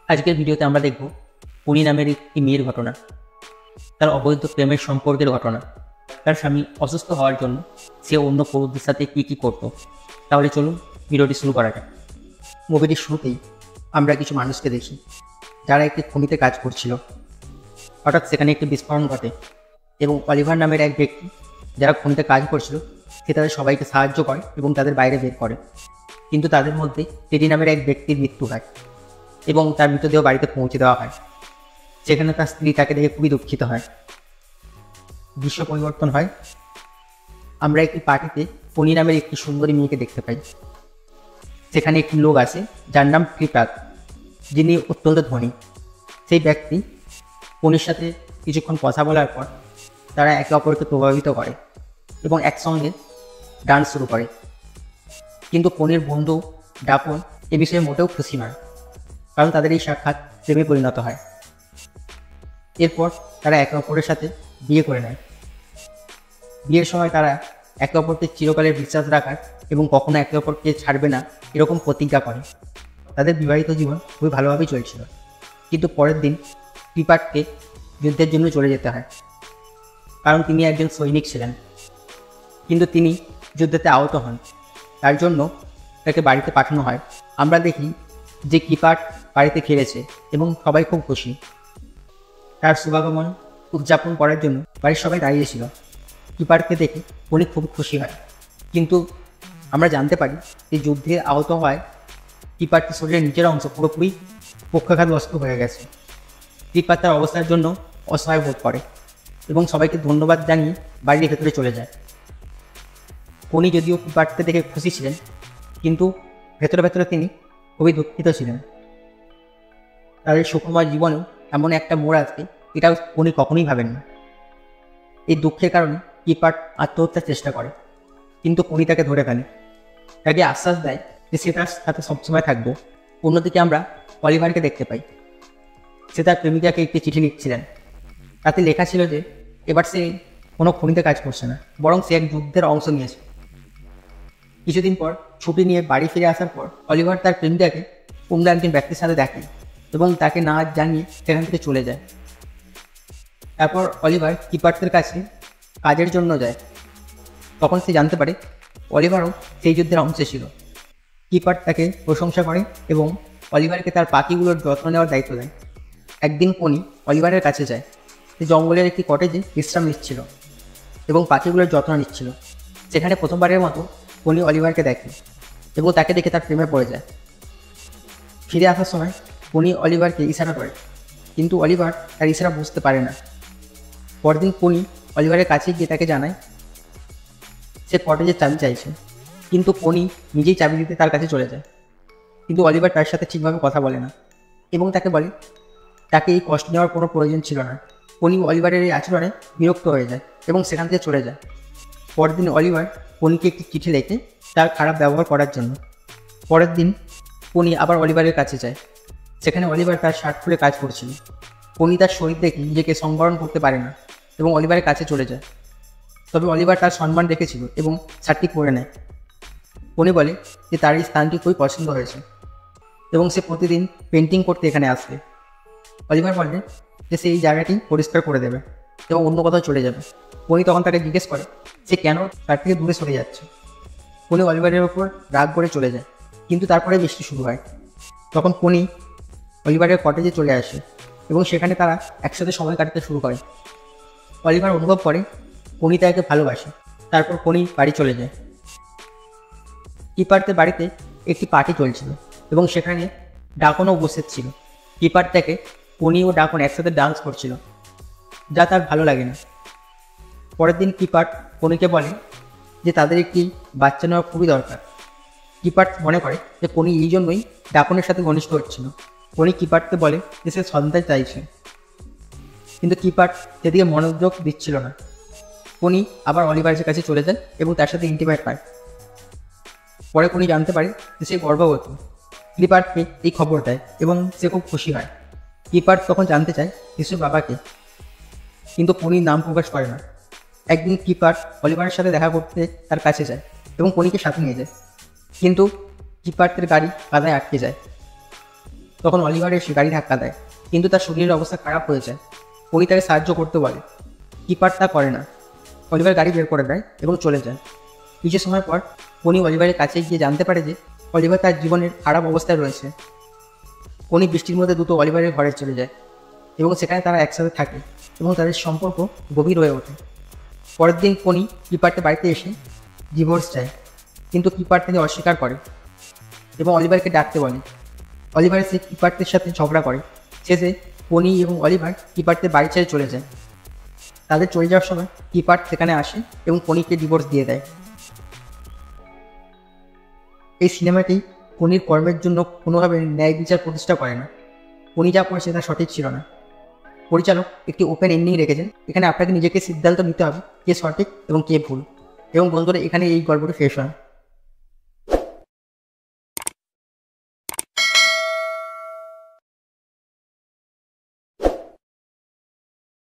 আজকের ভিডিওতে আমরা দেখব পনি নামের একটি মেয়ের ঘটনা, তার অবৈধ প্রেমের সম্পর্কের ঘটনা। তার স্বামী অসুস্থ হওয়ার জন্য সে অন্য পুরুষদের সাথে কী করতো। তাহলে চলুন ভিডিওটি শুরু করা যাক। মুভিটির শুরুতেই আমরা কিছু মানুষকে দেখি যারা একটি খনিতে কাজ করছিল। হঠাৎ সেখানে একটি বিস্ফোরণ ঘটে এবং অলিভার নামের এক ব্যক্তি যারা খনিতে কাজ করছিল সে তাদের সবাইকে সাহায্য করে এবং তাদের বাইরে বের করে। কিন্তু তাদের মধ্যে টেডি নামের এক ব্যক্তির মৃত্যু হয় এবং তার মৃতদেহ বাড়িতে পৌঁছে দেওয়া হয়। সেখানে তার স্ত্রী তাকে দেখে খুবই দুঃখিত হয়। দৃশ্য পরিবর্তন হয়, আমরা একটি পার্টিতে পনি নামের একটি সুন্দরী মেয়েকে দেখতে পাই। সেখানে একটি লোক আছে যার নাম ক্রিপাত, যিনি অত্যন্ত ধনী। সেই ব্যক্তি পনির সাথে কিছুক্ষণ কথা বলার পর তারা একে অপরকে প্রভাবিত করে এবং একসঙ্গে ডান্স শুরু করে। কিন্তু পনির বন্ধু ডাপন এ বিষয়ে মোটেও খুশি নয়, কারণ তাদের এই সাক্ষাৎ প্রেমে পরিণত হয়। এরপর তারা একে অপরের সাথে বিয়ে করে নেয়। বিয়ের সময় তারা একে অপরকে চিরকালের বিশ্বাস রাখার এবং কখনো একে অপরকে ছাড়বে না এরকম প্রতিজ্ঞা করে। তাদের বিবাহিত জীবন খুবই ভালোভাবেই চলছিল। কিন্তু পরের দিন ক্রিপাটকে যুদ্ধের জন্য চলে যেতে হয়, কারণ তিনি একজন সৈনিক ছিলেন। কিন্তু তিনি যুদ্ধেতে আহত হন, তার জন্য তাকে বাড়িতে পাঠানো হয়। আমরা দেখি যে ক্রিপাট বাড়িতে ফিরেছে এবং সবাই খুব খুশি। তার শুভাগমন উদযাপন করার জন্য বাড়ির সবাই দাঁড়িয়েছিল। ক্রিপাটকে দেখে উনি খুব খুশি হয়, কিন্তু আমরা জানতে পারি যে যুদ্ধে আহত হওয়ায় ক্রিপাটের শরীরের নিচের অংশ পুরোপুরি পক্ষাঘাতগ্রস্ত হয়ে গেছে। ক্রিপাট তার অবস্থার জন্য অসহায় বোধ করে এবং সবাইকে ধন্যবাদ জানিয়ে বাড়ির ভেতরে চলে যায়। উনি যদিও ক্রিপাটকে দেখে খুশি ছিলেন, কিন্তু ভেতরে ভেতরে তিনি খুবই দুঃখিত ছিলেন। তাদের সুখময় জীবনেও এমন একটা মোড় আসবে এটা উনি কখনোই ভাবেন না। এই দুঃখের কারণে ক্রিপাট আত্মহত্যার চেষ্টা করে, কিন্তু উনি তাকে ধরে ফেলে। তাকে আশ্বাস দেয় যে সে তার সাথে সবসময় থাকবে। অন্যদিকে আমরা অলিভারকে দেখতে পাই। সে তার প্রেমিকাকে একটি চিঠি লিখছিলেন। তাতে লেখা ছিল যে এবার সে কোনো খনিতে কাজ করছে না, বরং সে এক যুদ্ধের অংশ নিয়েছে। কিছুদিন পর ছুটি নিয়ে বাড়ি ফিরে আসার পর অলিভার তার প্রেমিকাকে অন্য একজন ব্যক্তির সাথে দেখে এবং তাকে না জানিয়ে সেখান থেকে চলে যায়। তারপর অলিভার ক্রিপাটের কাছে কাজের জন্য যায়। তখন সে জানতে পারে অলিভারও সেই যুদ্ধের অংশ ছিল। ক্রিপাট তাকে প্রশংসা করে এবং অলিভারকে তার পাখিগুলোর যত্ন নেওয়ার দায়িত্ব দেয়। একদিন পনি অলিভারের কাছে যায়। সে জঙ্গলের একটি কটেজে বিশ্রাম নিচ্ছিল এবং পাখিগুলোর যত্ন নিচ্ছিল। সেখানে প্রথমবারের মতো পনি অলিভারকে দেখে এবং তাকে দেখে তার প্রেমে পড়ে যায়। ফিরে আসার সময় পনি অলিভারকে ইশারা করে, কিন্তু অলিভার তার ইশারা বুঝতে পারে না। পরদিন পনি অলিভারের কাছে গিয়ে তাকে জানায় সে কটেজের চাবি চাইছে, কিন্তু পনি নিজেই চাবি দিতে তার কাছে চলে যায়। কিন্তু অলিভার তার সাথে ঠিকভাবে কথা বলে না এবং তাকে বলে তাকে এই কষ্ট নেওয়ার কোনো প্রয়োজন ছিল না। পনি অলিভারের এই আচরণে বিরক্ত হয়ে যায় এবং সেখান থেকে চলে যায়। পরের দিন অলিভার পনিকে একটি চিঠি লেখে তার খারাপ ব্যবহার করার জন্য। পরের দিন পনি আবার অলিভারের কাছে যায়। সেখানে অলিভার তার শার্ট খুলে কাজ করছিল। পনি তার শরীর দেখে নিজেকে সংবরণ করতে পারে না এবং অলিভারের কাছে চলে যায়। তবে অলিভার তার সম্মান রেখেছিল এবং শার্টটি পরে নেয়। পনি বলে যে তার এই স্থানটি খুবই পছন্দ হয়েছে এবং সে প্রতিদিন পেন্টিং করতে এখানে আসবে। অলিভার বলে যে সে এই জায়গাটি পরিষ্কার করে দেবে এবং অন্য কোথাও চলে যাবে। পনি তখন তাকে জিজ্ঞেস করে সে কেন তার থেকে দূরে সরে যাচ্ছে। পনি অলিভারের ওপর রাগ করে চলে যায়, কিন্তু তারপরে বৃষ্টি শুরু হয়। তখন পনি অলিভারের কটেজে চলে আসে এবং সেখানে তারা একসাথে সময় কাটাতে শুরু করে। অলিভার অনুভব করে পনি তাকে ভালোবাসে। তারপর পনি বাড়ি চলে যায়। ক্রিপাটের বাড়িতে একটি পার্টি চলছিল এবং সেখানে ডাকনও উপস্থিত ছিল। ক্রিপাট থেকে পনি ও ডাকন একসাথে ডান্স করছিল, যা তার ভালো লাগে না। পরের দিন ক্রিপাট পনিকে বলে যে তাদের একটি বাচ্চা নেওয়া খুবই দরকার। ক্রিপাট মনে করে যে পনি এই জন্যই ডাকনের সাথে ঘনিষ্ঠ হচ্ছিল। পনি ক্রিপাটকে বলে যে সে সন্তান চাইছে, কিন্তু ক্রিপাট সেদিকে মনোযোগ দিচ্ছিল না। পনি আবার অলিভারের কাছে চলে যায় এবং তার সাথে ইন্টিমেট হয়। পরে পনি জানতে পারে যে সে গর্ভবতী। ক্রিপাটকে এই খবর দেয় এবং সে খুব খুশি হয়। ক্রিপাট তখন জানতে চায় শিশুর বাবাকে, কিন্তু পনির নাম প্রকাশ করে না। একদিন ক্রিপাট অলিভারের সাথে দেখা করতে তার কাছে যায় এবং পনিকে সাথে নিয়ে যায়, কিন্তু ক্রিপাটের গাড়ি কাদায় আটকে যায়। তখন অলিভার এসে গাড়ি ধাক্কা দেয়, কিন্তু তার শরীরের অবস্থা খারাপ হয়ে যায়। পনি তাকে সাহায্য করতে বলে। কিপার তা করে না। অলিভার গাড়ি বের করে দেয় এবং চলে যায়। কিছু সময় পর পনি অলিভারের কাছে গিয়ে জানতে পারে যে অলিভার তার জীবনের খারাপ অবস্থায় রয়েছে। পনি বৃষ্টির মধ্যে দ্রুত অলিভারের ঘরে চলে যায় এবং সেখানে তারা একসাথে থাকে এবং তাদের সম্পর্ক গভীর হয়ে ওঠে। পরের দিন পনি কিপারদের বাড়িতে এসে ডিভোর্স চায়, কিন্তু কিপার তাকে অস্বীকার করে এবং অলিভারকে ডাকতে বলে। অলিভার সে কিপারদের সাথে ঝগড়া করে। শেষে পনি এবং অলিভার কিপারদের বাড়ি ছেড়ে চলে যায়। তাদের চলে যাওয়ার সময় কিপার সেখানে আসে এবং পনিকে ডিভোর্স দিয়ে দেয়। এই সিনেমাটি পনির কর্মের জন্য কোনোভাবে ন্যায় বিচার প্রতিষ্ঠা করে না। পনি যা করেছে তা সঠিক ছিল না। পরিচালক একটি ওপেন এন্ডিং রেখেছেন, এখানে আপনাকে নিজেকে সিদ্ধান্ত নিতে হবে কে সঠিক এবং কে ভুল। এবং বন্ধুরা, এখানে এই গল্পটি শেষ হয়।